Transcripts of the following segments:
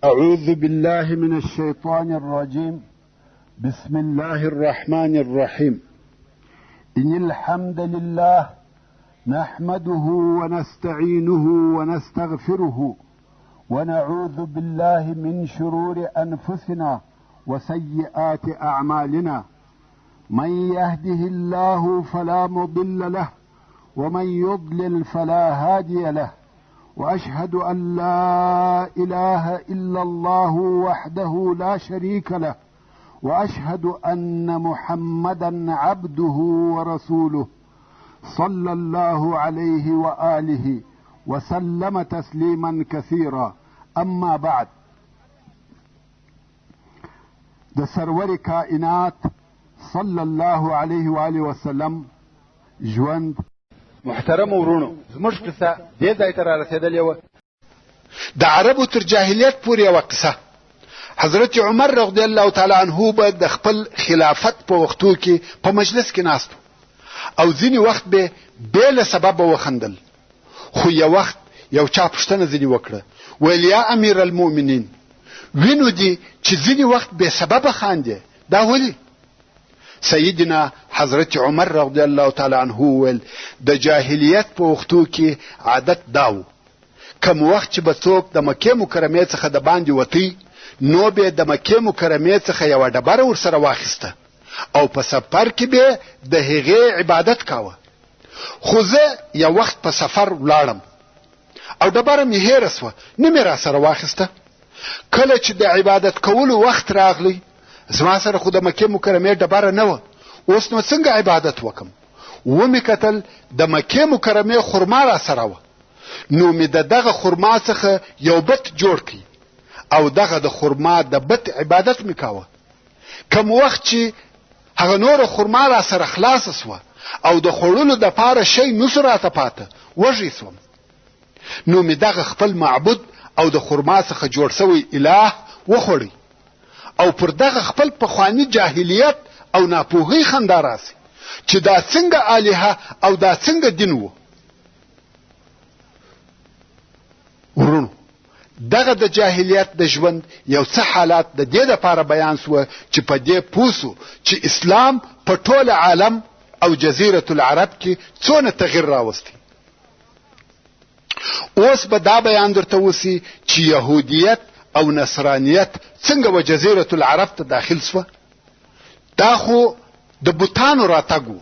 أعوذ بالله من الشيطان الرجيم. بسم الله الرحمن الرحيم. إن الحمد لله نحمده ونستعينه ونستغفره ونعوذ بالله من شرور أنفسنا وسيئات أعمالنا. من يهده الله فلا مضل له ومن يضلل فلا هادي له، وأشهد أن لا إله إلا الله وحده لا شريك له، وأشهد أن محمدا عبده ورسوله صلى الله عليه وآله وسلم تسليما كثيرا. أما بعد، د سرور کائنات صلی الله علیه و آله وسلم ژوند. محترم ورونو، زموږ قصه دې ځای ته را رسېدلې وه. د عربو تر جاهلیت پورې یوه قصه. حضرت عمر رضی الله تعالی عنه به د خپل خلافت په وختو کې په مجلس کې ناست او ځینې وخت به بې له سببه وخندل. خو یو وخت یو چا پوښتنه ځینې وکړه، ویل یا امیر المؤمنین، وینو دي چې ځینې وخت بې سببه خاندې، دا ولې؟ سیدنا حضرت عمر رضی الله تعالی عنه ویل د جاهلیت په وختو کې عادت داو، کوم وخت چې به څوک د مکې مکرمې څخه د باندې وتی نو به د مکې مکرمې څخه یوه ډبره ورسره واخیسته او په سفر کې به د هغې عبادت کاوه. خو زه یو وخت په سفر ولاړم او ډبره مې هېره سوه، نه مې راسره واخیسته. کله چې د عبادت کولو وخت راغلی، زما سره خو د مکې مکرمې ډبره نه وه، اوس نو څنګه عبادت وکم؟ ومې کتل د مکې مکرمې خرما را سره وه، نو مې د دغه خرما څخه یو بت جوړ کړي او دغه د خرما د بت عبادت مې کاوه. کوم وخت چې هغه نوره خرما را سره خلاصه سوه او د خوړلو دپاره شی نسو راته پاته، وږی سوم. نو مې دغه خپل معبود او د خرما څخه جوړ سوی اله وخوړی او پر دغه خپل پخوانی جاهلیت او ناپوهۍ خندا راسي چې دا څنګه الهه او دا څنګه دین وو. ورونو، دغه د جاهلیت د ژوند یو څه حالات د دې دپاره بیان سوه چې په دې پوه سو چې اسلام په ټول عالم او جزیرة العرب کې څونه تغییر راوستی. اوس به دا بیان درته وسی چې یهودیت او نصرانیت څنګه و جزیرة العرب ته داخل سوه. دا خو د بوتانو راتګ و.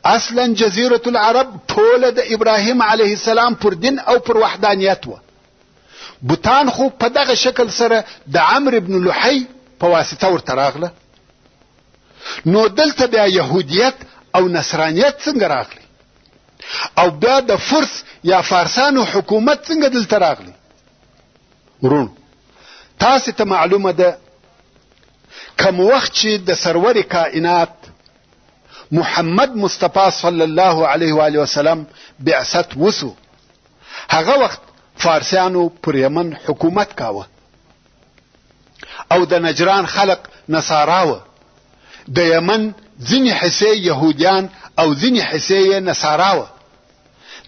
اصلا جزیرة العرب ټوله د ابراهیم علیه السلام پر دین او پر وحدانیت و. بوتان خو په دغه شکل سره د عمرو ابن لحی په واسطه ورته راغله. نو دلته بیا یهودیت او نصرانیت څنګه راغلی؟ او بیا د فرس یا فارسانو حکومت څنګه دلته راغلی؟ ورونو، تاسې ته معلومه ده کوم وخت چې د سرور کائنات محمد مصطفی صلی الله علیه و آله وسلم بعثت وسو، هغه وخت فارسیانو پر یمن حکومت کاوه او د نجران خلق نصاراوه. د یمن ځینې حصې یهودیان او ځینې حصې نصاراوه.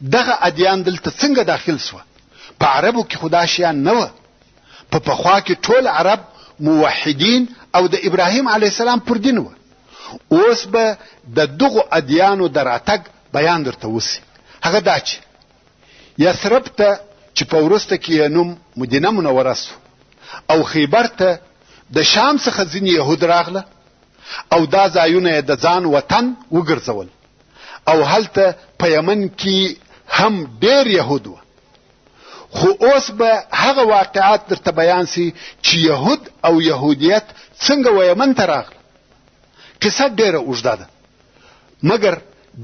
دغه ادیان دلته څنګه داخل سوه؟ په عربو کې خو دا شیان نه وه. په پخوا کې ټول عرب موحدین او د ابراهیم علیه السلام پر دین وه. اوس به د دغو ادیانو د راتګ بیان درته وسي. هغه دا چې یثرب ته چې په وروسته کې یې نوم مدینه منوره سو او خیبر ته د شام څخه ځینې یهود راغله او دا ځایونه یې د ځان وطن وګرځول او هلته په یمن کې هم ډېر یهود وه. خو اوس به هغه واقعات درته بیان سي چې یهود او یهودیت څنګه و یمن ته راغله. قصه ډېره اوږده ده، مګر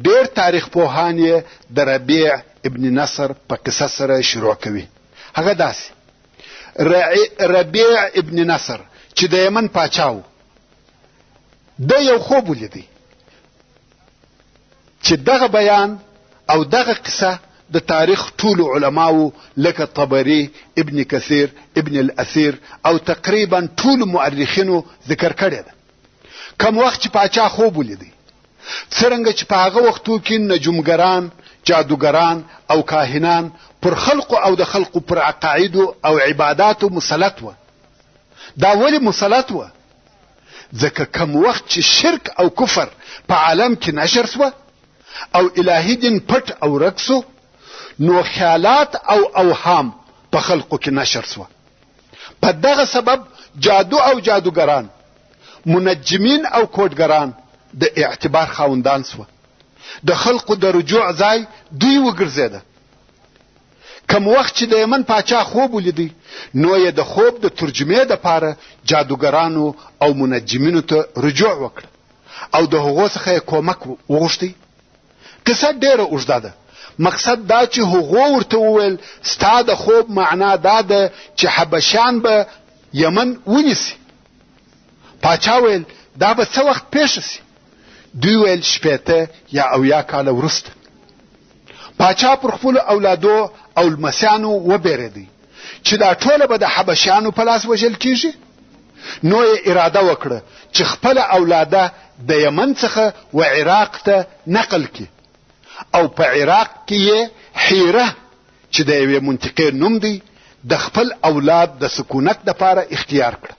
ډېر تاریخ پوهان یې د ربیع ابن نصر په قصه سره شروع کوي. هغه داسې ربیع ابن نصر چې د یمن پاچا و، د یو خوب ولیدی چې دغه بیان او دغه قصه د تاریخ ټول علماو لکه طبری، ابن کثیر، ابن الاثیر او تقریبا ټول مؤرخینو ذکر کړی ده. کوم وخت چې پاچا خوب ولیدی، څرنګه چې په هغه وختو کې نجومګران، جادوګران او کاهنان پر خلقو او د خلقو پر عقایدو او عباداتو مسلط و. دا ولې مسلط وه؟ ځکه کم وخت چې شرک او کفر په عالم کې نشر سوه او الهي دین پټ او ورک سو، نو خیالات او اوهام په خلقو کې نشر سوه. په دغه سبب جادو او جادوګران، منجمین او کوډګران د اعتبار خاوندان سوه. د خلقو د رجوع ځای دوی وګرځېده. کم وخت چې د یمن پاچا خوب ولیدی، نو یې د خوب د ترجمې دپاره جادوګرانو او منجمینو ته رجوع وکړه او د هغو څخه یې کومک وغوښتی. قصه ډیره اوږده ده. مقصد دا چې هغو ورته وویل ستا د خوب معنا دا ده چې حبشیان به یمن ونیسي. پاچا ویل دا به څه وخت پیښه سي؟ دوی ویل 80 یا 80 کاله وروسته. پاچا پر خپلو اولادو او لمسیانو وبېرېدی چې دا ټوله به د حبشیانو په لاس وژل کیږي. نو یې اراده وکړه چې خپله اولاده د یمن څخه و عراق ته نقل کړي او په عراق کې یې حیره چې د یوې منطقې نوم دی د خپل اولاد د سکونت دپاره اختیار کړه.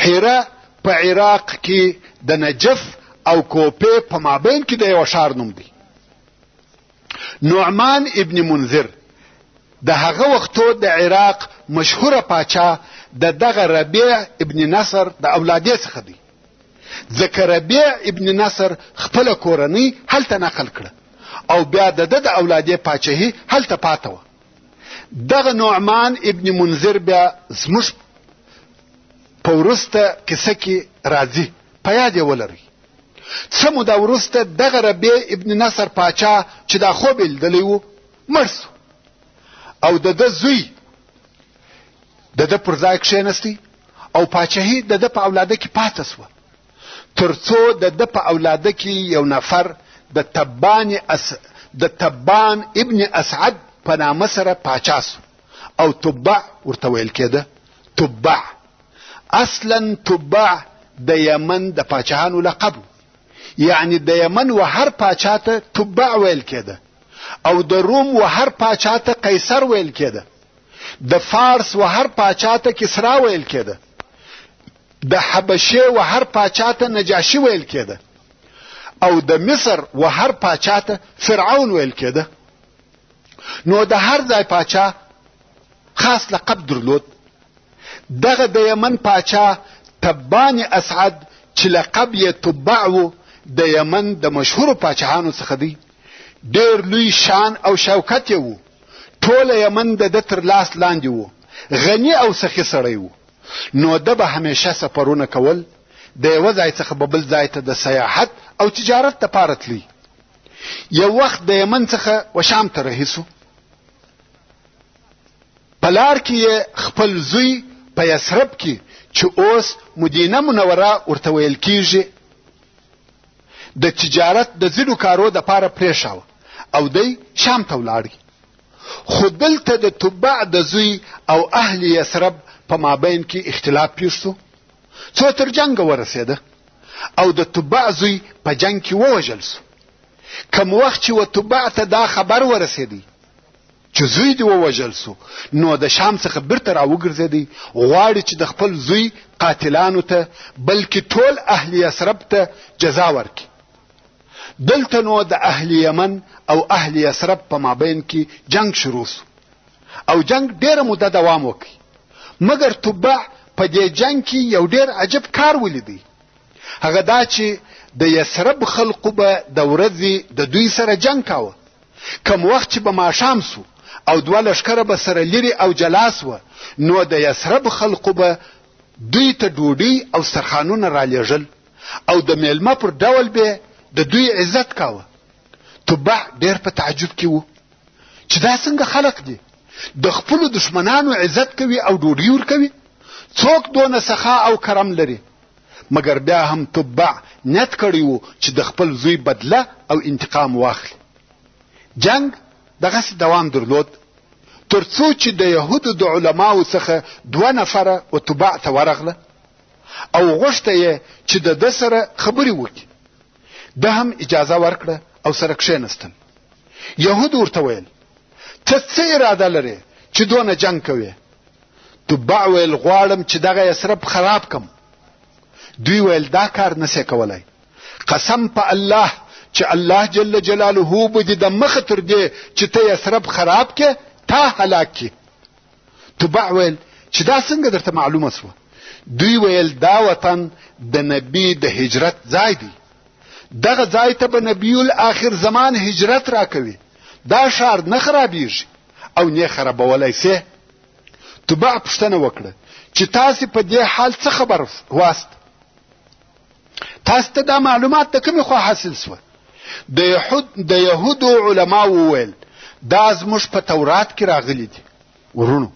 حیره په عراق کې د نجف او کوپې په مابین کې د یو ښار نوم دی. نعمان ابن منذر د هغه وختو د عراق مشهوره پاچا د دغه ربیع ابن نصر د اولادې څخه دی. ځکه ربیع ابن نصر خپله کورنۍ هلته نقل کړه او بیا د ده د اولادې پاچاهي هلته پاته وه. دغه نعمان ابن منذر بیا زموږ په وروسته کیسه کې راځي، په یاد یې ولرئ. څه موده وروسته دغه ربیع ابن نصر پاچا چې دا خوب یې لیدلی و مړ سو او د ده زوی د ده پر ځای کښېنستی او پاچاهي د ده په اولاده کې پاته سوه، تر څو د ده په اولاده کې یو نفر د تبان ابن اسعد په نامه سره پاچا سو او تبع ورته ویل کېده. تبع اصلا تبع د یمن د پاچاهانو لقب، یعنی د یمن و هر پاچا ته تبع ویل کېده او د روم و هر پاچا ته قیصر ویل کېده، د فارس و هر پاچا ته کسرا ویل کېده، د حبشه و هر پاچا ته نجاشي ویل کېده او د مصر و هر پاچا ته فرعون ویل کېده. نو د هر ځای پاچا خاص لقب درلود. دغه د یمن پاچا تبان اسعد چې لقب یې تبع و د یمن د مشهورو پاچاهانو څخه دی. ډېر لوی شان او شوکت یې و. ټوله یمن د ده تر لاس لاندې و. غني او سخي سړی و. نو ده به همیشه سفرونه کول، د یوه ځای څخه به بل ځای ته د سیاحت او تجارت دپاره تلی. یو وخت د یمن څخه و شام ته رهي سو. په لار کې یې خپل زوی په یثرب کې چې اوس مدینه منوره ورته ویل کیږي د تجارت د ځینو کارو دپاره پرېښاوه او دی شام ته ولاړی. خو دلته د تبع د زوی او اهل یثرب په مابین کې اختلاف پیښ سو، څو تر جنګه ورسېده او د تبع زوی په جنګ کې ووژل سو. کم وخت چې و تبع ته دا خبر ورسېدی چې زوی دی ووژل سو، نو د شام څخه بیرته راوګرځېدی، غواړي چې د خپل زوی قاتلانو ته بلکې ټول اهل یثرب ته جزا ورکړي. دلته نو د اهل یمن او اهل یثرب په مابین کې جنگ شروع سو او جنگ ډیره موده دوام وکړي. مګر تبع په دې جنگ کې یو ډیر عجب کار ولیدی. هغه دا چې د یثرب خلقو به د ورځې د دوی سره جنگ کاوه. کم وخت چې به ماښام سو او دوه لښکره به سره لري او جلا سوه، نو د یثرب خلقو به دوی ته ډوډۍ او سرخانونه رالیږل او د میلمه پر ډول به د دوی عزت کاوه. تبع ډیر په تعجب کې و چې دا څنګه خلق دي، د خپلو دشمنانو عزت کوي او ډوډۍ ورکوي. څوک دونه سخا او کرم لري؟ مګر بیا هم تبع نیت کړی و چې د خپل زوی بدله او انتقام واخلي. جنگ دغسې دوام درلود تر څو چې د یهودو د علماو څخه 2 نفره و تبع ته ورغله او غوښته یې چې د ده سره خبرې وکړي. ده هم اجازه ورکړه او سره کښېنستل. یهود ورته ویل ته څه اراده لرې چې دونه جنگ کوې؟ تبع ویل غواړم چې دغه یثرب خراب کم. دوی ویل دا کار نسې کولای. قسم په الله چې الله جل جلاله به دې د مخه تر دې چې ته یثرب خراب کې تا هلاک کې. تبع ویل چې دا څنګه درته معلومه سوه؟ دوی ویل دا وطن د نبی د هجرت ځای دی، دغه ځای ته به نبی الاخر زمان هجرت راکوي، دا ښار نه خرابیږي او نه خرابولی سي. تبع پوښتنه وکړه چې تاسې په دې حال څه خبر واست؟ تاسو ته دا معلومات د کومې خوا حاصل سوه؟ د یهودو علما وویل دا زموږ په تورات کې راغلي دي. ورونو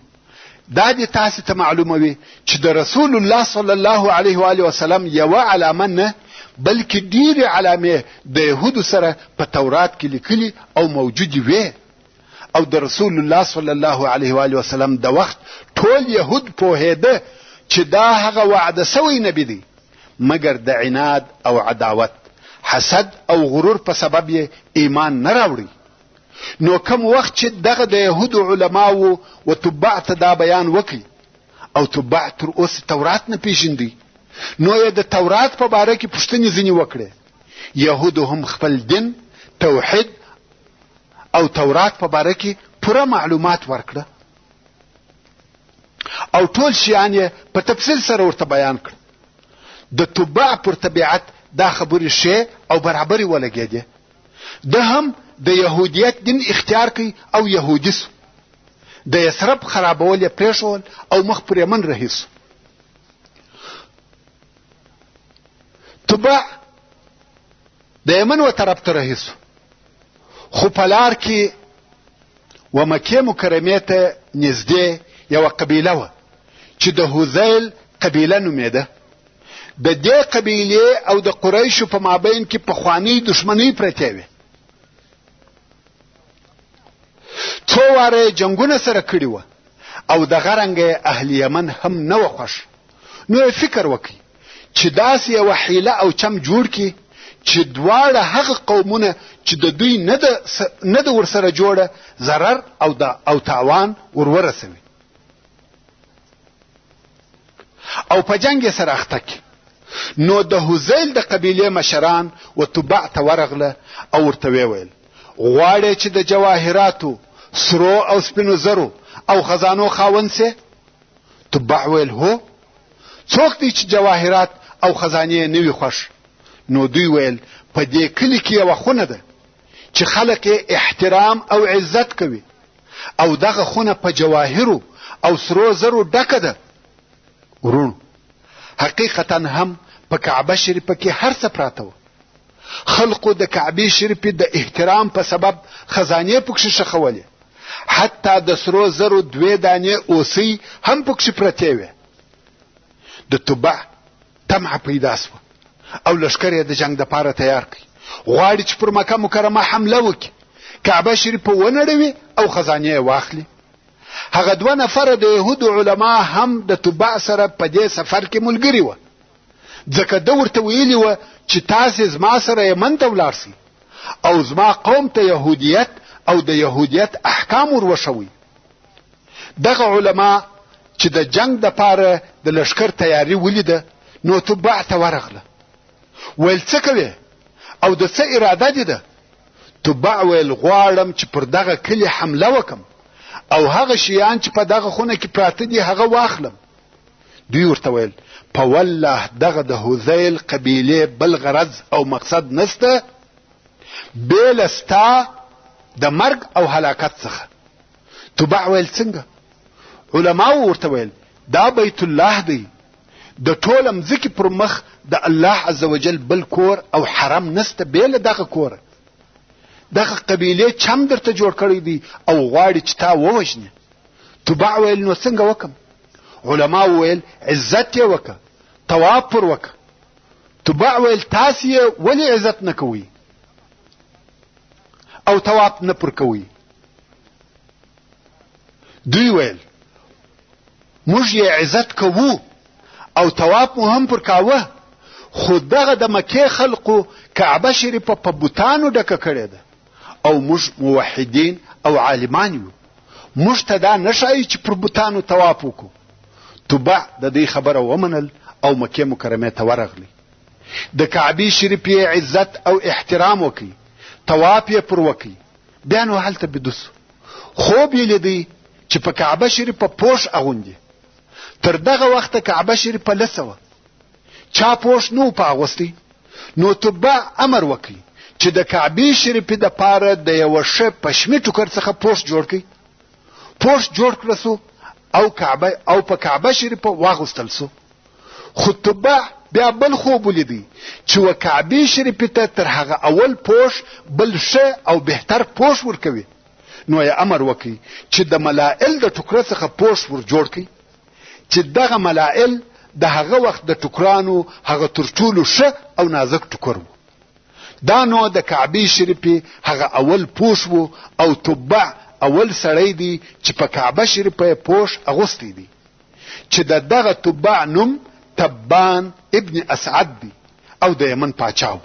دا دې تاسې ته معلوموي چې د رسول الله صلی الله علیه و آله وسلم یوه علامه نه بلکې ډېرې علامې د یهودو سره په تورات کې لیکلي او موجودې وې، او د رسول الله صلی الله علیه و آله وسلم د وخت ټول یهود پوهېده چې دا هغه وعده سوی نبی دی، مګر د عناد او عداوت، حسد او غرور په سبب یې ایمان نه راوړي. نو کوم وخت چې دغه د یهودو علماو و تبع ته دا بیان وکړي او تبع تر اوسه تورات نه پیژندي، نو یې د تورات په باره کې پوښتنې ځینې وکړې. یهودو هم خپل دین، توحید او تورات په باره کې پوره معلومات ورکړه او ټول شیان یې په تفصیل سره ورته بیان کړ. د تبع پر طبیعت دا خبرې ښې او برابرې ولګېدې. ده هم د یهودیت دین اختیار کوي او یهودي سو. د یثرب خرابول یې پرېښول او مخ پر یمن رهي سو. تبع د یمن و طرف ته رهي سو، خو په لار کې و مکې مکرمې ته نږدې یوه قبیله وه چې د هذیل قبیله نومېده. د دې قبیلې او د قریشو په مابین کې پخوانۍ دښمنۍ پرتې وې. څو واره جنګونه سره کړي وه او دغه رنګه اهل یمن هم نه وه خوښ. نو یې فکر وکړي چې داسې یوه حیله او چم جوړ کړي چې دواړه هغه قومونه چې د دوی نه د ورسره جوړه ضرر او تاوان ورورسوي او په جنګ یې سره اخته کړي. نو د هذیل د قبیلې مشران و تبع ته ورغله او ورته ویل غواړې چې د جواهراتو، سرو او سپینو زرو او خزانو خاوند سې؟ تبع ویل هو. څوک دی چې جواهرات او خزانې نه وي خوښ؟ نو دوی ویل په دې کلي کې یوه خونه ده چې خلک یې احترام او عزت کوي او دغه خونه په جواهرو او سرو زرو ډکه ده. ورونو حقیقتا هم په کعبه شریفه کې هر څه پراته وه. خلقو د کعبې شریفې د احترام په سبب خزانې پکښې ښخولې، حتی د سرو زرو 2 دانې اوسۍ هم پکښې پرتې وې. د تبع طمعه پیدا سوه او لښکر یې د جنګ دپاره تیار کړي. غواړي چې پر مکه مکرمه حمله وکړي، کعبه شریفه ونړوي او خزانې یې واخلي. هغه 2 نفره د یهودو علما هم د تبع سره په دې سفر کې ملګري وه، ځکه ده ورته ویلي وه چې تاسې زما سره یمن ته ولاړ سئ او زما قوم ته یهودیت او د یهودیت احکام ور وښوئ. دغه علما چې د جنگ دپاره د لښکر تیاری ولیده، نو تبع ته ورغله. ویل څه کوې او د څه اراده دې ده؟ تبع ویل غواړم چې پر دغه کلي حمله وکم او هغه شیان چې په دغه خونه کې پراته دي هغه واخلم. دوی ورته ویل په والله دغه د هذیل قبیلې بل غرض او مقصد نسته بې له ستا د مرګ او هلاکت څخه. تبع ویل څنګه؟ علماو ورته ویل دا بیت الله دی، د ټوله مځکې پر مخ د الله عز وجل بل کور او حرم نسته بې له دغه کوره. دغه قبیلې چم درته جوړ کړی دی او غواړي چې تا ووژني. تبع ویل نو څنګه وکم؟ علما ویل عزت یې وکه، طواف پر وکه. تبع ویل تاسې یې ولې عزت نه کوئ او طواف نه پر کوئ؟ دوی ویل موږ یې عزت کوو او طواف مو هم پر کاوه، خو دغه د مکې خلقو کعبه شریفه په بوتانو ډکه کړې ده او موږ موحدین او عالمان یو، موږ ته دا نه ښایي چې پر بوتانو طواف وکړو. تبع د دې خبره ومنل او مکه مکرمه ته ورغلی. د کعبه شریف عزت او احترام وکي، طواف یې پر وکي. بیا نو هلته بدوس خوب یې لیدی چې په کعبه شریف په پوش اغوندي. تر دغه وخت کعبه شریف په لسوه چا پوش نو په اغوستي. نو تبع امر وکي چې د کعبه شریف د پاره د یو ش پښمی ټوکر څخه پوش جوړ کړي. پوش جوړ کړسو او کعبه او په کعبه شریف واغوستل سو. خو تبع بیا بل خوب ولیدی چې و کعبه شریف ته تر هغه اول پوش بل شه او بهتر پوش ورکوي. نو یې امر وکي چې د ملائل د ټوکر څخه پوش ور جوړ کړي چې دغه ملائل د هغه وخت د ټوکرانو هغه ترټولو شه او نازک ټوکر وو. دا نو د کعبه شریف هغه اول پوش وو او تبع اول سړی دی چې په کعبه شریف پوش اغوستی دی چې دغه تبع نوم تبان ابن اسعد دی او د یمن پاچاو.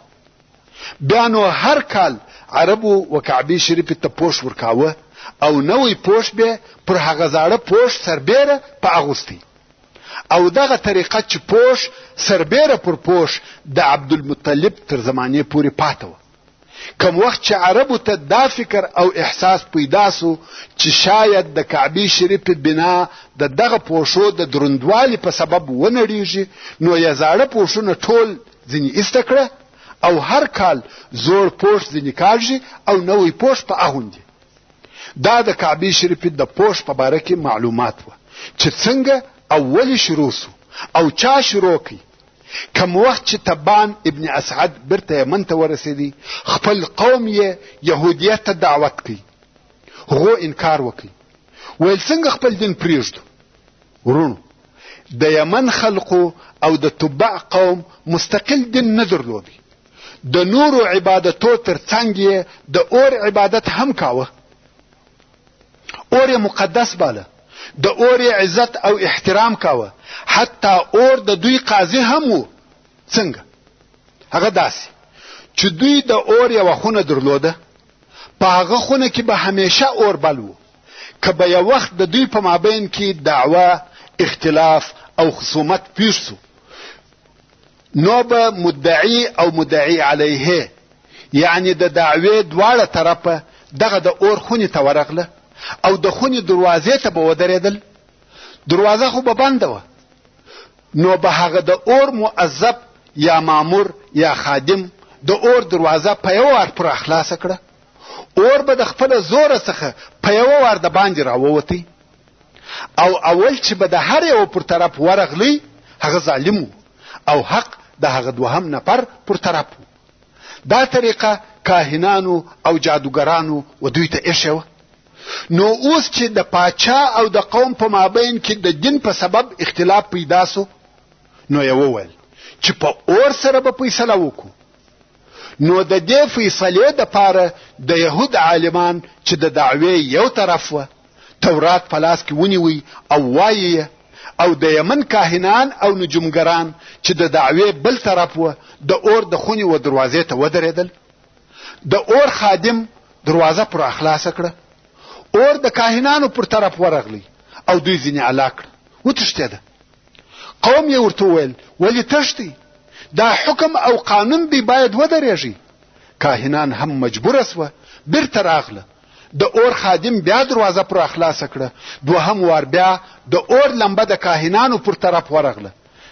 بیا نو هر کال عربو و کعبه شریف ته پوش ورکاوه او نوې پوش به پر هغه زاړه پوش سربیره په اغوستی. او دغه طریقه چې پوش سربیره پر پوش د عبدالمطلب تر زمانه پورې پاته و. کوم وخت چې عربو ته دا فکر او احساس پیدا سو چې شاید د کعبه شریف بنا د دغه پوشو د دروندوالي په سبب ونړیږي، نو یې زاړه پوشونه ټول ځینې ایسته او هر کال زوړ پوش ځینې کاږي او نوې پوش په اغوندي. دا د کعبه شریف د پوش په باره کې معلومات و چې څنګه اولی شروع سو او چا شروع کی. کم وخت چې تبان ابن اسعد برته یمن ته ورسېدی، خپل قوم یې يهودیت ته دعوت کړي. هغه انکار وکړي، ویل څنګه خپل دین پریږدو. ورونو د یمن خلقو او د تبع قوم مستقل دین نه درلودي. د نورو عبادتو تر څنګ یې د اور عبادت هم کاوه. اور مقدس باله، د اور عزت او احترام کاوه. حتی اور د دوی قاضي هم وو. څنګه؟ هغه داسې چې دوی د اور یو خونه درلوده، په هغه خونه کې به همیشه اور بل وو. که به یو وخت د دوی په مابین کې دعوه، اختلاف او خصومت پیښ سو، نو به مدعی او مدعی علیه یعنی د دعوی دواړه طرفه دغه د اور خونې ته ورغله او د خونې دروازې ته به ودرېدل. دروازه خو به بنده وه، نو به هغه د اور معذب یا مامور یا خادم د اور دروازه په یو وار پر اخلاص کړه. اور به د خپل زور څخه په یو وار د باندې راووتی او اول چې به د هر یو پر طرف ورغلی هغه ظالم او حق د هغه دوهم نفر پر طرف. دا طریقه کاهنانو او جادوګرانو و دوی ته ایښه. نو اوس چې د پاچا او د قوم په مابین کې د دین په سبب اختلاف پیدا سو، نو یې وویل چې په اور سره به فیصله وکړو. نو د دې فیصلې دپاره د یهود عالمان چې د دعوی یو طرف و تورات په لاس کې ونیوي او وایي، او د یمن کاهنان او نجومګران چې د دعوی بل طرف و د اور د خونې و دروازې ته ودرېدل. د اور خادم دروازه پر اخلاص کړه. اور د کاهنانو پر طرف ورغلی او دوی ځینې الا کړه، وتښتېده. قوم یې ورته وویل ولې تښتئ؟ دا حکم او قانون دی، باید ودرېږي. کاهنان هم مجبوره سوه، بیرته راغله. د اور خادم بیا دروازه پر اخلاص کړه. دوهم وار بیا د اور لمبه د کاهنانو پر طرف ورغله.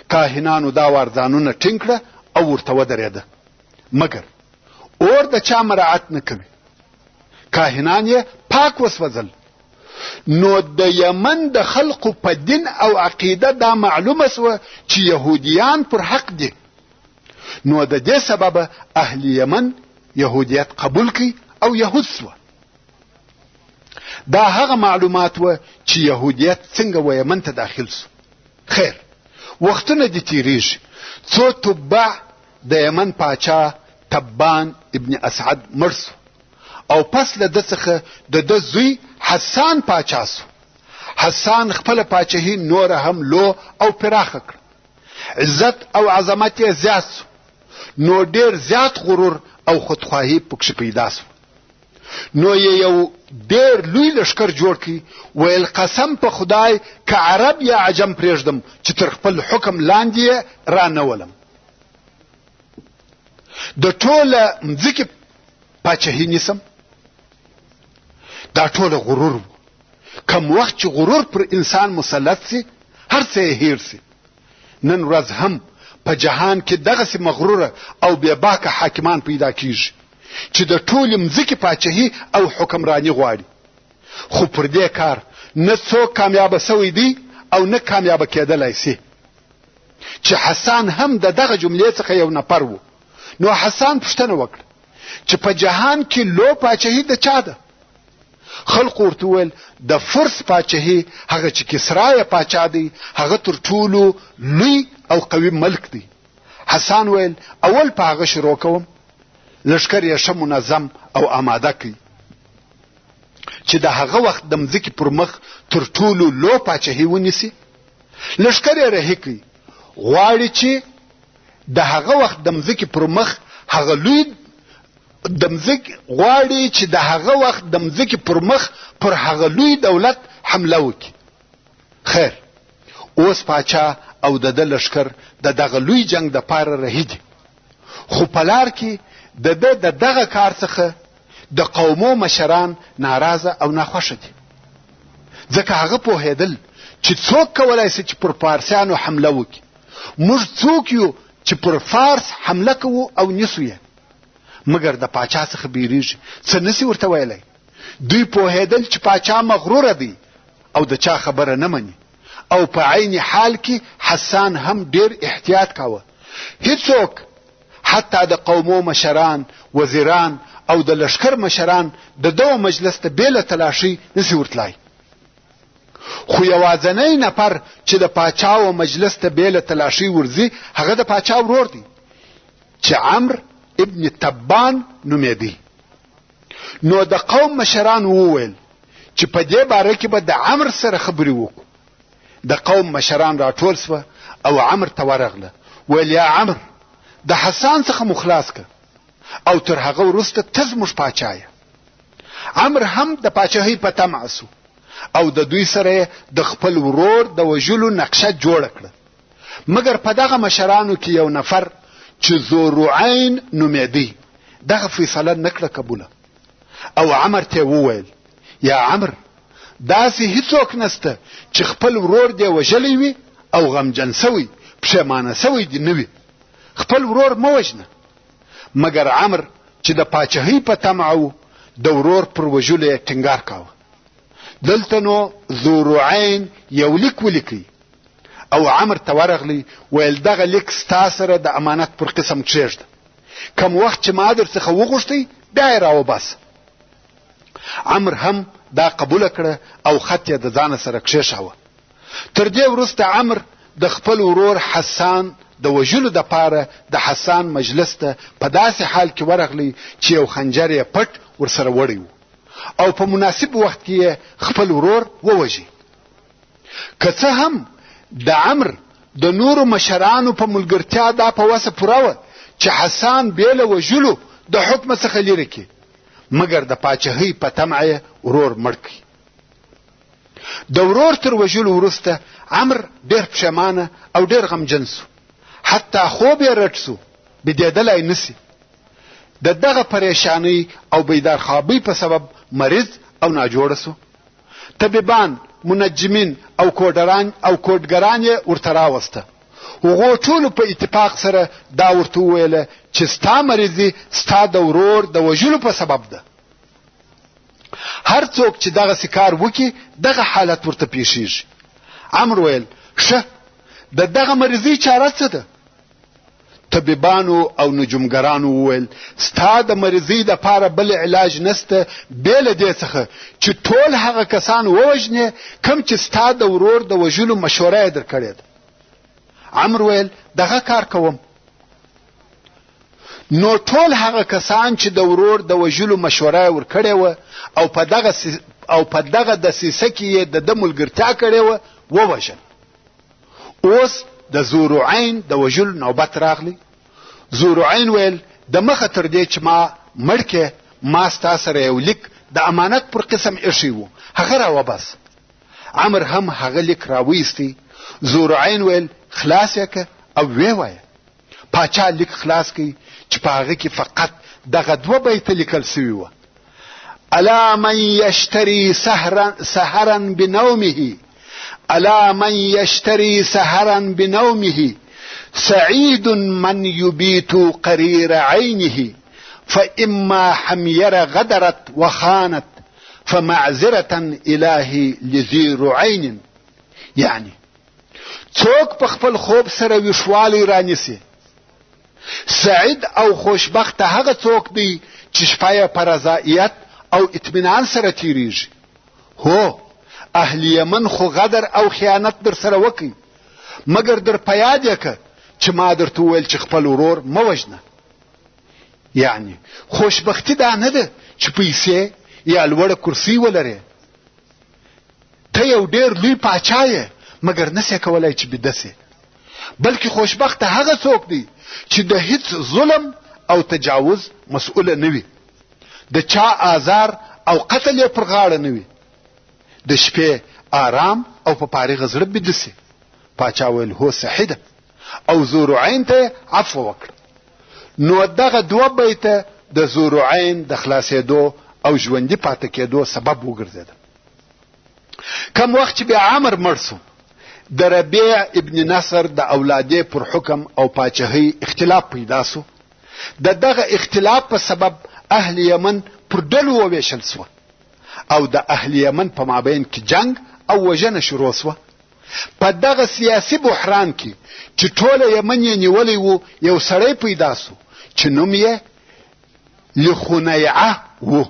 کاهنانو دا وار ځانونه ټینګ کړه او ورته ودرېده. مګر اور د چا مراعات نه کوي. کاهنان یې پاک وسوځل. نو د یمن د خلقو په دین او عقیده دا معلومه سوه چې یهودیان پر حق دي. نو د دې سبب اهل یمن یهودیت قبول کی او یهود سوه. دا هغه معلومات و چې یهودیت څنګه و یمن ته داخل سو. خیر، وختونه دي تیریږي. څو تبع د یمن پاچا تبان ابن اسعد مړ سو او پس له ده څخه د ده زوی حسان پاچا سو. حسان خپل پاچاهي نور هم لو او پراخه کړ. عزت او عظمت یې زیات سو. نو ډیر زیات غرور او خودخواهی پکښې پیدا سو. نو یو ډېر لوی لښکر جوړ کړي، ویل قسم په خدای که عرب یا عجم پرېږدم چې تر خپل حکم لاندې یې رانولم. د ټوله مځکې پاچهي نیسم. دا ټوله غرور و. کم وخت چې غرور پر انسان مسلط سي هر څه یې هیر سي. نن ورځ هم په جهان کې دغسې مغروره او بې باکه حاکمان پیدا کیږي چې د ټولې مځکې پاچهي او حکمرانی غواړي، خو پر دې کار نه څوک کامیابه سوی دی او نه کامیابه کېدلی سي. چې حسان هم د دغه جملې څخه یو نفر و. نو حسان پوښتنه وکړه چې په جهان کې لو پاچهي د چا ده؟ خلق ورته وویل د فرس پاچهي، هغه چې کسرا یې پاچا دی، هغه تر ټولو لوی او قوي ملک دی. حسان ویل اول په هغه شروع کوم، لښکر یې ښه منظم او آماده کړي چې د هغه وخت د مځکې پر مخ تر ټولو لو پاچهي ونیسي. لښکر یې رهي کړي، غواړي چې د هغه وخت د مځکې پر مخ هغه لوی غواړي چې د هغه وخت د مځکې پر مخ پر هغه لوی دولت حمله وکړي. خیر، اوس پاچا او د ده لښکر د دغه لوی جنگ دپاره رهي دي، خو په لار کې د ده د دغه کار څخه د قومو مشران ناراضه او ناخوښه دي، ځکه هغه پوهېدل چې څوک کولی شي چې پر فارسیانو حمله وکړي. موږ څوک یو چې پر فارس حمله کوو او نیسو یې، مګر د پاچا څخه بیریږي، څه نسی ورته ویلی. دوی پوهېدل چې پاچا مغروره دی او د چا خبره نه مني، او په عین حال کې حسان هم ډیر احتیاط کاوه. هیڅوک حتی د قومو مشران، وزیران او د لښکر مشران د دغه مجلس ته بېله تلاشي نسی ورتلای. خو یوازنی نفر چې د پاچا و مجلس ته بېله تلاشي ورځي هغه د پاچا ورور دی چې عمرو ابن تبان نومېدی. نو د قوم مشران وویل چې په دې باره کې به د عمرو سره خبرې وکړو. د قوم مشران راټول سوه او عمرو ته ورغله، ویل یا عمرو د حسان څخه مو خلاص که او تر هغه وروسته ته زموږ پاچا یې. عمرو هم د پاچاهۍ په طمع سو او د دوی سره د خپل ورور د وژلو نقشه جوړه کړه، مګر په دغه مشرانو کې یو نفر چې ذوالرعین نومېدی دغه فیصله نه کړه قبوله. او عمرو ته وویل یا عمرو داسې هیڅوک نسته چې خپل ورور دې وژلی وي او غمجن سوی پښیمانه سوی دې نه وي، خپل ورور مه وژنه. مګر عمرو چې د پاچاهۍ په طمع و د ورور پر وژلو یې ټینګار کاوه. دلته نو ذوالرعین یو لیک ولیکي او عمرو ته ورغلی، ویل دغه لیک ستا سره د امانت پر قسم کښېږده، کم وخت چې ما در څخه وغوښتی بیا یې راوباسه. عمرو هم دا قبوله کړه او خط یې د ځانه سره کښېښاوه. تر دې وروسته عمرو د خپل ورور حسان د وژلو دپاره د حسان مجلس ته په داسې حال کې ورغلی چې یو خنجر یې پټ ورسره وړی و او په مناسب وخت کې یې خپل ورور ووژي. که څه هم د عمرو د نورو مشرانو په ملګرتیا دا په وسه پوره وه چې حسان بې له وژلو د حکمه څخه لرې کړي، مګر د پاچاهۍ په طمع یې ورور مړ کړي. د ورور تر وژلو وروسته عمرو ډېر پښیمانه او ډېر غمجن سو، حتی خوب یې رټ سو، بیدېدلی نسي. د دغه پریشانۍ او بیدارخوابۍ په سبب مریض او ناجوړه سو. طبیبان، منجمین او کوډګران یې ورته راوسته. هغو ټولو په اتفاق سره دا ورته وویله چې ستا مریضي ستا د ورور د وژلو په سبب ده. هر څوک چې دغسې کار وکړي دغه حالت ورته پیښیږي. عمرو ویل ښه، د دغه مریضۍ چاره څه ده؟ طبیبانو او نجومګرانو وویل ستا د مریضۍ دپاره بل علاج نسته بې له دې څخه چې ټول هغه کسان ووژنې کوم چې ستا د ورور د وژلو مشوره یې در کړې ده. عمرو ویل دغه کار کوم. نو ټول هغه کسان چې د ورور د وژلو مشوره یې ورکړې وه او په دغه دسیسه کې یې د ده ملګرتیا کړې وه ووژل. اوس د ذوالرعین د وژلو نوبت راغلی. ذوالرعین ویل د مخه تر دې چې ما مړ کې ما ستا سره یو لیک د امانت پر قسم ایښی و هغه راوباس. عمر هم هغه لیک راویستی. ذوالرعین ویل خلاص یې که او ویې وایه. پاچا لیک خلاص کی چې په هغه کې فقط دغه 2 بیته لیکل سوي وه: الا من یشتری سهرا بنومه الا من یشتری سهرا بنومه سعید من یبیت قریر عینه فإما حمیر غدرت وخانت فمعذرة الهی لذی رعین. یعنی څوک په خپل خوب سره ویښوالی رانیسي، سعید او خوشبخت هغه څوک دی چې شپه په رضایت او اطمینان سره تیریږي. هو اهل یمن خو غدر او خیانت در سره وکي، مګر در په یاد یې که چې ما درته وویل چې خپل ورور مه وژنه. یعنی خوشبختی دا نه ده چې پیسې یا لوړه کرسي ولرې. ته یو ډېر لوی پاچا یې مګر نسې کولی چې بیده سې، بلکې خوشبخت هغه څوک دی چې د هیڅ ظلم او تجاوز مسؤله نه وي، د چا آزار او قتل یې پر غاړه نه وي، د شپې آرام او په فارغ زړه بیده سي. پاچا ویل هو صحیح ده او ذوالرعین ته عفو وکړه. نو دغه 2 بیته د ذوالرعین د خلاصېدو او ژوندي پاتې کېدو سبب وګرځېده. کم وخت چې بیا عمر مړ سو، د ربیع ابن نصر د اولادې پر حکم او پاچاهۍ اختلاف پیدا سو. دغه اختلاف په سبب اهل یمن پر ډلو وویشل سوه او د اهل یمن په مابین کې جنگ او وژنه شروع سوه. په دغه سیاسي بحران کې چې ټوله یمن یې نیولی و، یو سړی پیدا سو چې نوم یې لخنیعه و.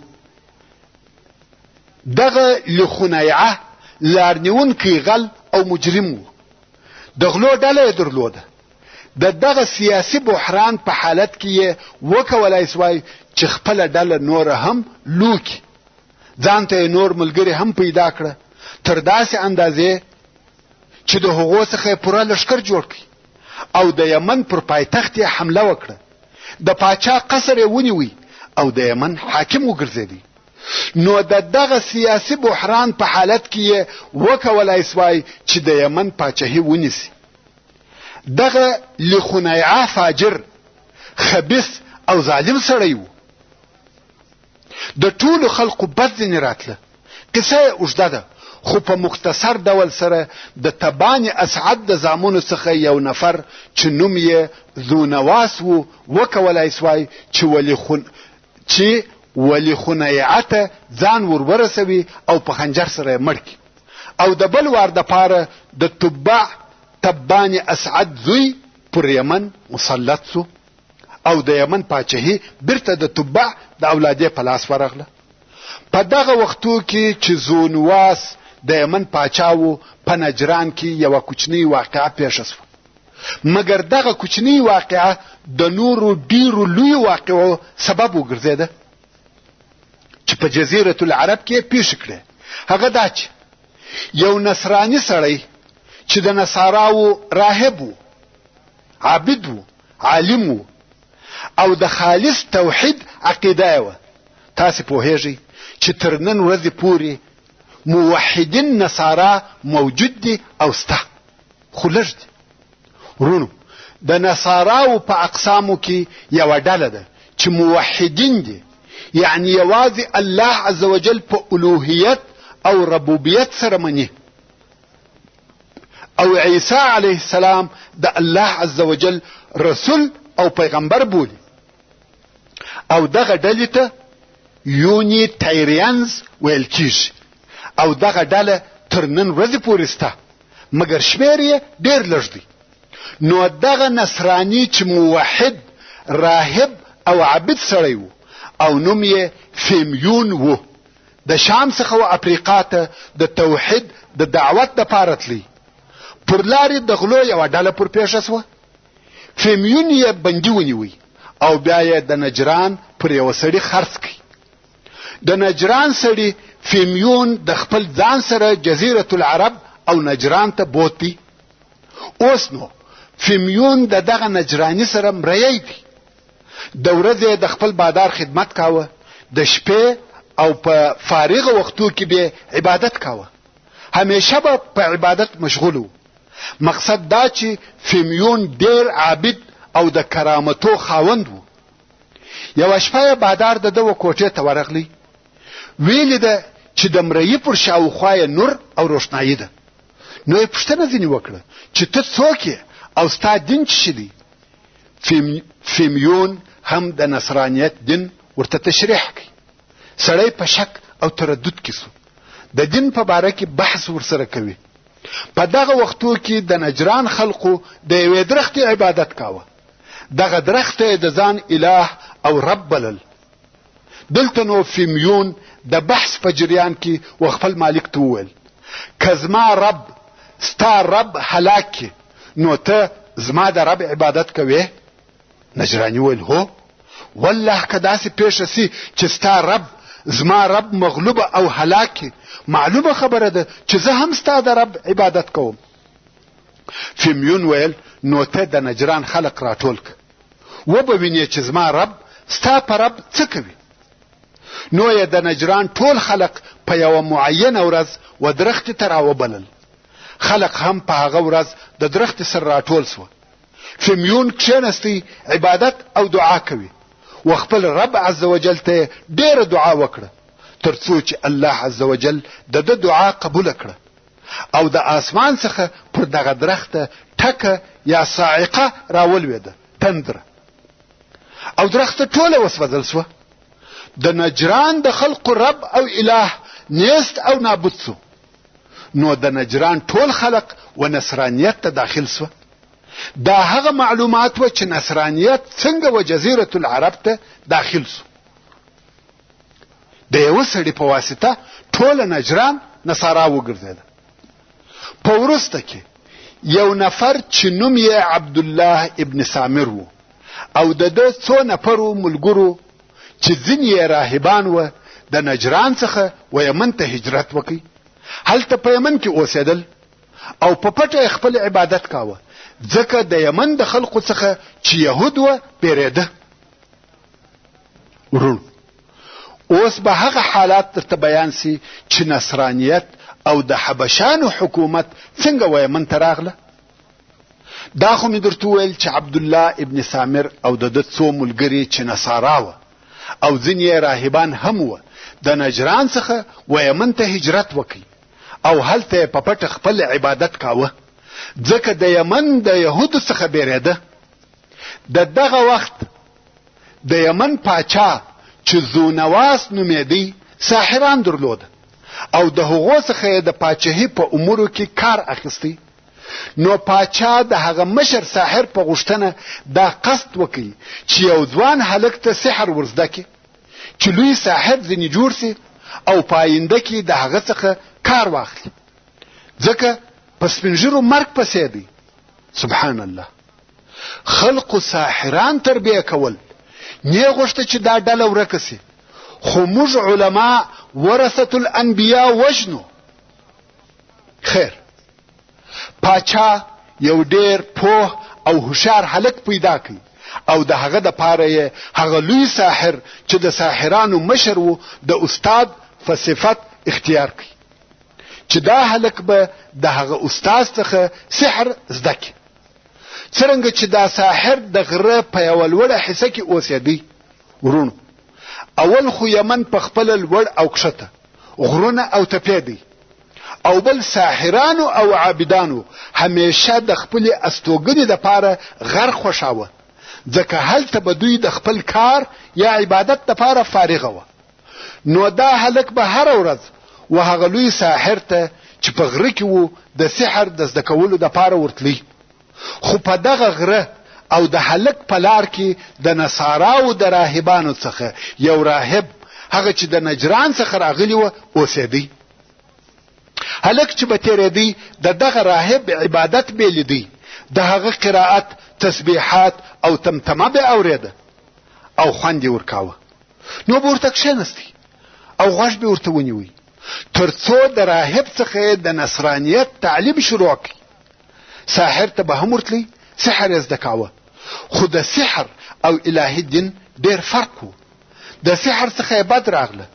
دغه لخنیعه لارنیونکی غل او مجرم و. د غلو ډله یې درلوده. دغه سیاسي بحران په حالت کې یې وکولای سوای چې خپله ډله نوره هم لوکي، ځان ته یې نور ملګري هم پیدا کړه، تر داسې اندازې چې د هغو څخه یې پوره لښکر جوړ کړي او د یمن پر پایتخت یې حمله وکړه. د پاچا قصر یې ونیوی او د یمن حاکم وګرځېدی. نو دغه سیاسي بحران په حالت کې یې وکولای سوای چې د یمن پاچاهي ونیسي. دغه لخنیعه فاجر، خبیث او ظالم سړی و. د ټولو خلقو بد ځینې راتله. قصه یې اوږده ده خو په مختصر ډول سره د تبان اسعد د زامنو څخه یو نفر چې نوم یې ذونواس و وکولای سوای چې ولی خنیعه ته ځان ورورسوي او په خنجر سره یې مړ کړي. او د بل وار دپاره د تبان اسعد زوی پر یمن مسلط سو او د یمن پاچاهي بیرته د تبع د اولادې په لاس ورغله. په دغه وختو کې چې ذونواس د یمن پاچا و، په نجران کې یوه کوچنۍ واقعه پیښه سوه، مګر دغه کوچنۍ واقعه د نورو ډیرو لویو واقعو سبب وګرځېده چې په جزیرة العرب کې پیښ کړه. هغه دا چې یو نصرانی سړی چې د نصاراو راهب و، عابد و، عالم و او د خالص توحید عقیده و. تاسې پوهیږئ چې تر نن ورځې پورې موحدین نصارا موجود دي او سته، خو لږ دي. ورونو، د نصاراو په اقسامو کې یوه ډله ده چې موحدین دي، یعنی یوازې الله عز وجل په الوهیت او ربوبیت سره مني، او عیسی علیه السلام د الله عز وجل رسول او پیغمبر بولي. او دغه ډلې ته یونیټیرینز ویل کیږي او دغه ډله تر نن ورځې پورې سته، مګر شمېر یې ډېر لږ دی. نو دغه نصراني چې موحد، راهب او عابد سړی و او نوم یې فیمیون و، د شام څخه و افریقا ته د توحید د دعوت دپاره تلی. پر لارې د غلو یوه ډله پر پیښه سوه. فیمیون یې بندي ونیوی او بیا یې د نجران پر یوه سړي خرڅ کړي. د نجران سړي فیمیون د خپل ځان سره جزیرة العرب او نجران ته بوتي. اوس نو فیمیون د دغه نجرانی سره مریی دی. د ورځې د خپل بادار خدمت کاوه، د شپې او په فارغ وختو کې به عبادت کاوه. همیشه به په عبادت مشغول وو. مقصد دا چې فیمیون ډیر عابد او د کرامتو خاوند وو. یو شپه بادار د دوه کوټې ته ورغلی. ویل ده چې د مړی پر شاوخوا نور او روشنايي ده. نو یې پوښتنه ځینې وکړه چې ته څوک یې او ستا دین څه دی؟ فیمیون هم د نصرانیت دین ورته تشریح کړي. سړی په شک او تردد کې سو. د دین په باره کې بحث ورسره کوي. په دغه وختو کې د نجران خلقو د یوې درختې عبادت کاوه. دغه درخت د ځان اله او رب بلل. دلته نو فیمیون د بحث په جریان کې وخپل مالک ته وویل که زما رب ستا رب هلاک کی نو ته زما د رب عبادت کوي؟ نجرانی ویل هو والله که داسې پیښه سي چې ستا رب زما رب مغلوب او هلاک کی معلومه خبره ده چې زه هم ستا د رب عبادت کوم. فیمیون ویل نو ته د نجران خلق راټول که وبه وینې چې زما رب ستا په رب څه کوي. نو یې د نجران ټول خلق په یوه معینه ورځ و درختې ته راوبلل. خلق هم په هغه ورځ د درختې سره راټول سوه. فیمیون کښېنستی عبادت او دعا کوي و خپل رب عز وجل ته ډېره دعا وکړه تر څو چې الله عز وجل د ده دعا قبوله کړه او د آسمان څخه پر دغه درخته ټکه یا صاعقه راولوېده تندره او درخته ټوله وسوځل سوه. د نجران د خلقو رب او اله نیست او نابود سو. نو د نجران ټول خلق و نصرانیت ته داخل سو. دا هغه معلومات و چې نصرانیت څنګه و جزیرة العرب ته داخل سو. د یو سړي په واسطه ټول نجران نصارا وګرځیدل. په وروسته کې یو نفر چې نوم یې عبدالله ابن سامر و او د ده څو نفرو ملګرو چې ځینې یې راهبان و د نجران څخه و یمن ته هجرت وکړي. هلته په یمن کې اوسېدل او په پټه خپل عبادت کاوه ځکه د یمن د خلقو څخه چې یهود و بیرېده. ورونو اوس به هغه حالات درته بیان سي چې نصرانیت او د حبشانو حکومت څنګه و یمن ته راغله. دا خو مې درته وویل چې عبدالله ابن سامر او د ده څو ملګري چې نصارا وه او ځینې راهبان هم وه د نجران څخه و یمن ته هجرت وکړي او هلته په پټه خپل عبادت کاوه ځکه د یمن د یهودو څخه بیرېده. د دغه وخت د یمن پاچا چې ذونواس نومېدی ساحران درلوده او د هغو څخه یې د پاچاهي په امورو کې کار اخیستی. نو پاچا د هغه مشر ساحر په غوښتنه دا قصد وکړي چې یو ځوان هلک ته سحر ورزده کړي چې لوی ساحر ځینې جوړ سي او په آینده کې د هغه څخه کار واخلي ځکه په سپین ږیرو مرګ پسې دی. سبحان الله. خلقو ساحران تربیه کول نه غوښته چې دا ډله ورکه سي خو موږ علما ورثة الانبیاء وژنو. خیر پاچا یو ډیر پوه او هوښیار هلک پیدا کړي او د هغه د پاره یې هغه لوی ساحر چې د ساحرانو مشر و د استاد په صفت اختیار کړي چې دا هلک به د هغه استاد څخه سحر زده کړي. څرنګه چې دا ساحر د غره په یوه لوړه حصه کې اوسېدی. ورونو اول خو یمن په خپله لوړ او کښته غرونه او تپې دی او بل ساحرانو او عابدانو همیشه د خپلې استوګنې دپاره غر خوښاوه ځکه هلته به دوی د خپل کار یا عبادت دپاره فارغه وه. نو دا هلک به هره ورځ و هغه لوی ساحر ته چې په غره کې و د سحر د زده کولو دپاره ورتلی. خو په دغه غره او د هلک په لار کې د نصاراو د راهبانو څخه یو راهب هغه چې د نجران څخه راغلی و اوسېدی. هلک چې به تېرېدی د دغه راهب عبادت به لیدی د هغه قرائت تسبیحات او تمتمه به اورېده او خوند یې ورکاوه. نو به ورته کښېنستی او غوږ به ورته ونیوی تر څو د راهب څخه د نصرانیت تعلیم شروع کړي. ساحر ته به هم ورتلی سحر یې زده کاوه خو د سحر او الهي دین ډېر فرق و. د سحر څخه یې بد راغله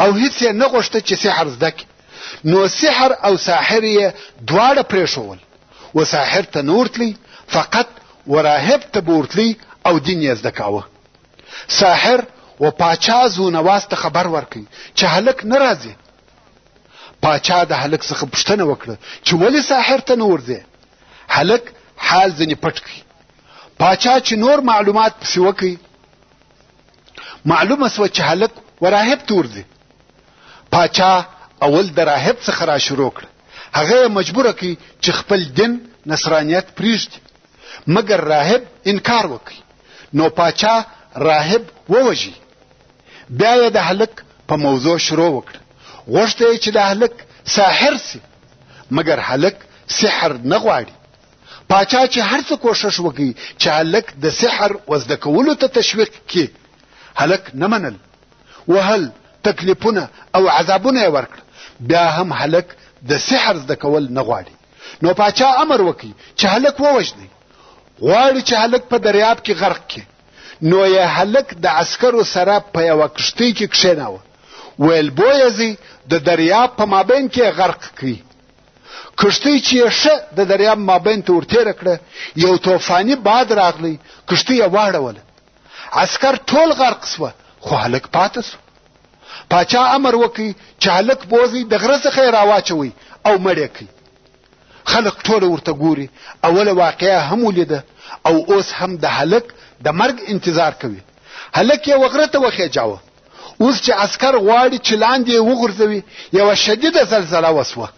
او هیڅ یې نه غوښته چې سحر زده کړي. نو سحر او ساحر یې دواړه پرېښول و ساحر ته نه ورتلی، فقط و راهب ته به ورتلی او دین یې زده کاوه. ساحر و پاچا زونواس ته خبر ورکړي چې هلک نه راځي. پاچا د هلک څخه پوښتنه وکړه چې ولې ساحر ته نه ورځې؟ هلک حال ځینې پټ کړي. پاچا چې نور معلومات پسې وکړي، معلومه سوه چې هلک و راهب ته ورځي. پاچا اول د راهب څخه را شروع کړه. هغه یې مجبوره کړي چې خپل دین نصرانیت پرېږدي، مګر راهب انکار وکړي. نو پاچا راهب ووژي. بیا یې د هلک په موضوع شروع وکړه. غوښته یې چې د هلک ساحر سي، مګر هلک سحر نه غواړي. پاچا چې هر څه کوښښ وکړي چې هلک د سحر وزده کولو ته تشویق کړي، هلک نه منل. وهل تکلیفونه او عذابونه یې ورکړه، بیا هم هلک د سحر زده کول نه غواړي. نو پاچا امر وکړي چې هلک ووژني. غواړي چې هلک په دریاب کې غرق کړي. نو یې هلک د عسکرو سره په یوه کښتۍ کې کښېناوه. ویل بویزي د دریاب په مابین کې غرق کړي. کښتۍ چې یې ښه د دریاب مابین ته ورتېره کړه، یو طوفاني باد راغلی، کښتۍ یې واړوله. عسکر ټول غرق سوه، خو هلک پاته سو. پاچا امر وکړي چې هلک بوزي د غره څخه یې راواچوئ او مړ یې کړئ. خلک ټوله ورته ګوري. اوله واقعه هم ولیده او اوس هم د هلک د مرګ انتظار کوي. هلک یې وغره ته وخېجاوه. اوس چې عسکر غواړي چې لاندې یې وغورځوي، یوه شدیده زلزله وسوه.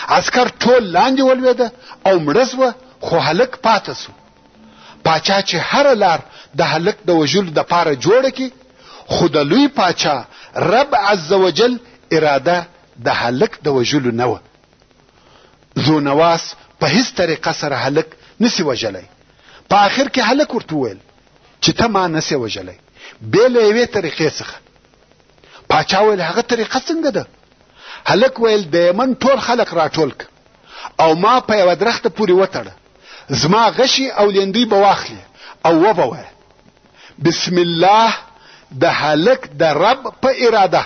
عسکر ټول لاندې ولوېده او مړه سوه، خو هلک پاته سو. پاچا چې هره لار د هلک د وژلو دپاره جوړه کړي، خو د لوی پاچا رب عز وجل اراده د هلک د وژلو نه وه. زونواس په هیڅ طریقه سره هلک نسی وژلی. په آخر کې هلک ورته وویل چې ته ما نسی وژلی بې له یوې طریقې څخه. پاچا ویل هغه طریقه څنګه ده؟ هلک ویل د یمن ټول خلک راټول که او ما په یوه درخته پورې وتړه. زما غشي او لیندۍ به واخلي او وبه وایه بسم الله د هلک د رب په اراده،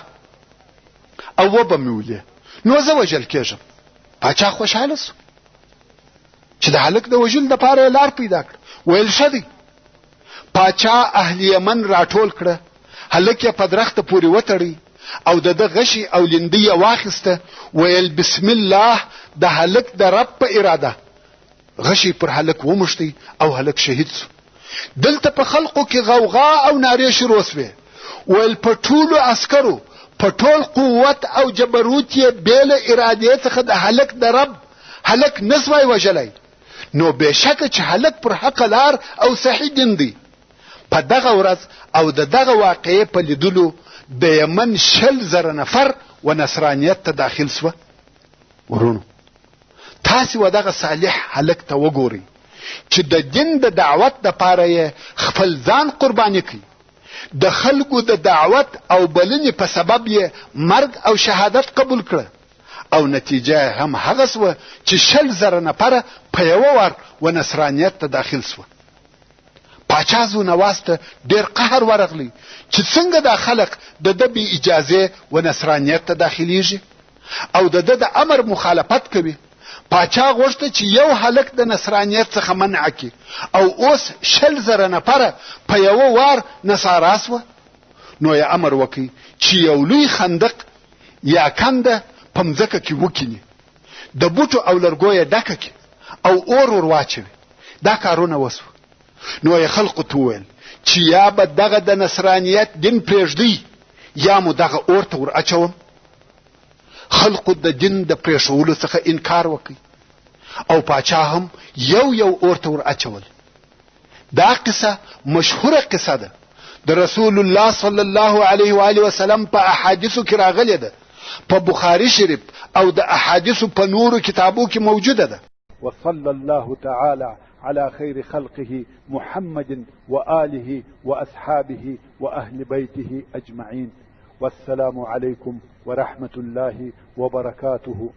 او وبه مې ولې، نو زه وژل کېږم. پاچا خوشحاله سو چې د هلک د وژلو دپاره یې لار پیدا کړه. ویل ښه دی. پاچا اهل یمن راټول کړه، هلک یې په درخته پورې وتړی او د ده غشي او لیندۍ یې واخیسته. ویل بسم الله د هلک د رب په اراده. غشي پر هلک وموښتی او هلک شهید سو. دلته په خلقو کې غوغا او نارې شروع سوې. ویل په ټولو عسکرو په ټول قوت او جبروت یې بې له ارادې څخه د هلک د رب هلک نسوای وژلی. نو بېشکه چې هلک پر حق لار او صحیح دین دی. په دغه ورځ او د دغه واقعې په لیدلو د یمن 100,000 نفر و نصرانیت ته داخل سوه. ورونو تاسې و دغه صالح هلک ته وګورئ چې د دین د دعوت دپاره یې خپل ځان قرباني کړي. د خلکو د دعوت او بلنې په سبب یې مرګ او شهادت قبول کړه، او نتیجه هم هغه سوه چې 100,000 نفره په یوه وار و نصرانیت ته داخل سوه. پاچا زونواس ته ډېر قهر ورغلی چې څنګه دا خلق د ده بې اجازې و نصرانیت ته داخلیږي او د ده د امر مخالفت کوي. پاچا غوښته چې یو هلک د نصرانیت څخه منع کړي، او اوس 100,000 نفره په یوه وار نصارا سوه. نو یې امر وکړي چې یو لوی خندق یا کنده په مځکه کې وکیني، د بوټو او لرګو یې ډکه کړي او اور ور واچوي. دا کارونه وسوه. نو یې خلقو ته وویل چې یا به دغه د نصرانیت دین پرېږدئ یا مو دغه اور ته ور اچوم. خلقو د دین د پرېښولو څخه انکار وکړي او پاچا هم یو اور ته ور اچول. دا قصه مشهوره قصه ده، د رسول الله صلی الله علیه و آله وسلم په احادیثو کې راغلې ده، په بخاری شریف او د احادیثو په نورو کتابو کې موجوده ده. وصلى الله تعالى على خير خلقه محمد وآله وأصحابه وأهل بيته أجمعين. والسلام عليكم ورحمة الله وبركاته.